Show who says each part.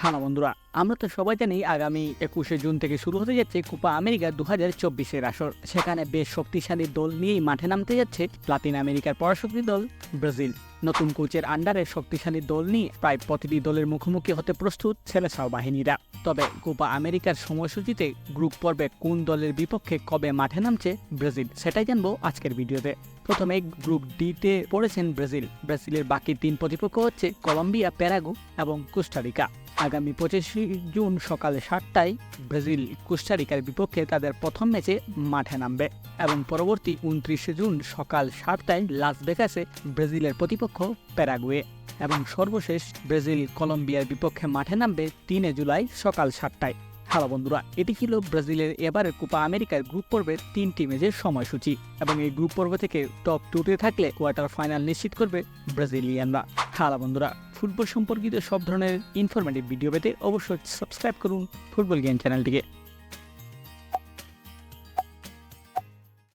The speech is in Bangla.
Speaker 1: হ্যালো বন্ধুরা, আমরা তো সবাই জানি আগামী 21শে জুন থেকে শুরু হতে যাচ্ছে কোপা আমেরিকা 2024-এর আসর। সেখানে বেশ শক্তিশালী দল নিয়েই মাঠে নামতে যাচ্ছে লাতিন আমেরিকার পরাশক্তি দল ব্রাজিল। নতুন কোচের আন্ডারে শক্তিশালী দল নিয়ে প্রায় প্রতিটি দলের মুখোমুখি হতে প্রস্তুত সেলেসাও বাহিনীরা। তবে কোপা আমেরিকার সময়সূচিতে গ্রুপ পর্বে কোন দলের বিপক্ষে কবে মাঠে নামছে ব্রাজিল, সেটাই জানবো আজকের ভিডিওতে। প্রথমে গ্রুপ ডিতে পড়েছেন ব্রাজিলের বাকি 3 প্রতিপক্ষ হচ্ছে কলম্বিয়া, প্যারাগু এবং কোস্টারিকা। আগামী 25 জুন সকাল 7টায় ব্রাজিল কোস্টারিকার বিপক্ষে তাদের প্রথম ম্যাচে মাঠে নামবে এবং পরবর্তী 29 জুন সকাল 7টায় লাস ভেগাসে ব্রাজিলের প্রতিপক্ষ প্যারাগুয়ে এবং সর্বশেষ ব্রাজিল কলম্বিয়ার বিপক্ষে মাঠে নামবে 3 জুলাই সকাল 7টায়। হ্যালো বন্ধুরা, এটি ছিল ব্রাজিলের এবারের কোপা আমেরিকার গ্রুপ পর্বের 3টি ম্যাচের সময়সূচি এবং এই গ্রুপ পর্ব থেকে টপ 2-তে থাকলে কোয়ার্টার ফাইনাল নিশ্চিত করবে ব্রাজিলিয়ানরা। হ্যালো বন্ধুরা, ফুটবল সম্পর্কিত সব ধরনের ইনফরমেটিভ ভিডিও পেতে অবশ্যই সাবস্ক্রাইব করুন ফুটবল জ্ঞান চ্যানেলটিকে।